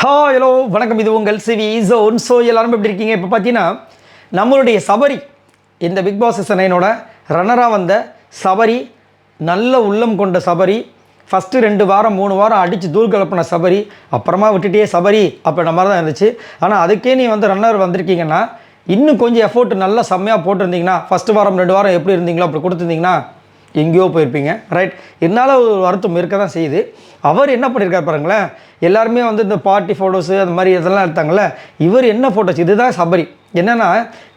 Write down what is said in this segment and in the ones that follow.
Hello வணக்கம். இது உங்கள் சிவி ஜோன். ஸோ எல்லாரும் எப்படி இருக்கீங்க? இப்போ பார்த்தீங்கன்னா நம்மளுடைய சபரி இந்த பிக் பாஸ் சீசன் 9 ரன்னராக வந்த சபரி, நல்ல உள்ளம் கொண்ட சபரி, ஃபஸ்ட்டு 2 வாரம் 3 வாரம் அடித்து தூள் கலப்பின சபரி, அப்புறமா விட்டுட்டே சபரி அப்படின்ற மாதிரி தான் இருந்துச்சு. ஆனால் அதுக்கே நீ வந்து ரன்னர் வந்திருக்கீங்கன்னா இன்னும் கொஞ்சம் எஃபோர்ட் நல்லா செம்மையாக போட்டிருந்தீங்கன்னா, ஃபஸ்ட்டு வாரம் 2 வாரம் எப்படி இருந்தீங்களோ அப்படி கொடுத்துருந்தீங்கன்னா எங்கேயோ போயிருப்பீங்க. ரைட். என்னால் ஒரு வருத்தம் இருக்க தான் செய்யுது. அவர் என்ன பண்ணியிருக்காரு பாருங்களேன். எல்லாருமே வந்து இந்த பார்ட்டி ஃபோட்டோஸு அந்த மாதிரி இதெல்லாம் எடுத்தாங்கள்ல, இவர் என்ன ஃபோட்டோஸ், இதுதான் சபரி. என்னென்னா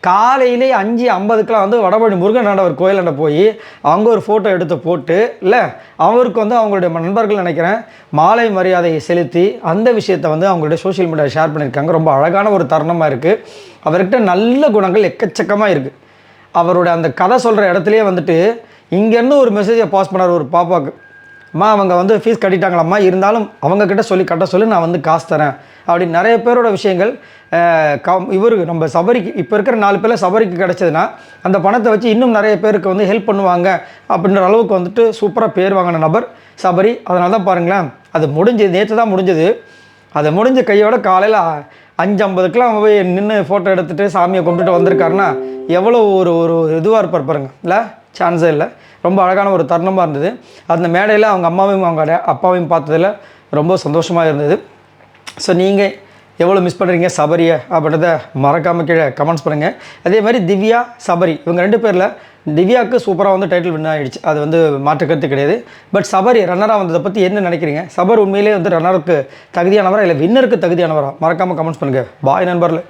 காலையிலே 5:50க்கெலாம் வந்து வடபழனி முருகனாண்டவர் கோயிலாண்ட போய் அவங்க ஒரு ஃபோட்டோ எடுத்து போட்டு, இல்லை அவருக்கு வந்து அவங்களுடைய நண்பர்கள் நினைக்கிறேன் மாலை மரியாதையை செலுத்தி அந்த விஷயத்தை வந்து அவங்களுடைய சோஷியல் மீடியாவில் ஷேர் பண்ணியிருக்காங்க. ரொம்ப அழகான ஒரு தருணமாக இருக்குது. அவர்கிட்ட நல்ல குணங்கள் எக்கச்சக்கமாக இருக்குது. அவரோட அந்த கதை சொல்கிற இடத்துலையே வந்துட்டு இங்கேருந்து ஒரு மெசேஜை பாஸ் பண்ணார் ஒரு பாப்பாவுக்கு. அம்மா அவங்க வந்து ஃபீஸ் கட்டிட்டாங்களாம்மா, இருந்தாலும் அவங்கக்கிட்ட சொல்லி கட்ட சொல்லி நான் வந்து காசு தரேன் அப்படின்னு நிறைய பேரோட விஷயங்கள். இவருக்கு நம்ம சபரிக்கு இப்போ இருக்கிற 4 பேரில் சபரிக்கு கிடச்சதுன்னா அந்த பணத்தை வச்சு இன்னும் நிறைய பேருக்கு வந்து ஹெல்ப் பண்ணுவாங்க அப்படின்ற அளவுக்கு வந்துட்டு சூப்பராக பேர் வாங்கின நபர் சபரி. அதனால தான் பாருங்களேன், அது முடிஞ்சது, நேற்று தான் முடிஞ்சது. அதை முடிஞ்ச கையோட காலையில் 5:50க்கெலாம் போய் நின்று ஃபோட்டோ எடுத்துகிட்டு சாமியை கும்பிட்டுட்டு வந்திருக்காருன்னா எவ்வளோ ஒரு இதுவாக இருப்பார் பாருங்க. இல்லை, சான்ஸே இல்லை. ரொம்ப அழகான ஒரு தருணமாக இருந்தது. அந்த மேடையில் அவங்க அம்மாவையும் அவங்க அப்பாவையும் பார்த்ததில் ரொம்ப சந்தோஷமாக இருந்தது. ஸோ நீங்கள் எவ்வளோ மிஸ் பண்ணுறீங்க சபரியை அப்படின்றத மறக்காமல் கீழே கமெண்ட்ஸ் பண்ணுங்கள். அதே மாதிரி திவ்யா, சபரி இவங்க 2 பேரில் திவ்யாவுக்கு சூப்பராக வந்து டைட்டில் வின் ஆகிடுச்சு. அது வந்து மாற்றுக்கருத்து கிடையாது. பட் சபரி ரன்னராக வந்ததை பற்றி என்ன நினைக்கிறீங்க? சபர் உண்மையிலே வந்து ரன்னருக்கு தகுதியானவரா இல்லை வின்னருக்கு தகுதியானவரா? மறக்காமல் கமெண்ட்ஸ் பண்ணுங்கள். பாய் நண்பர்களே.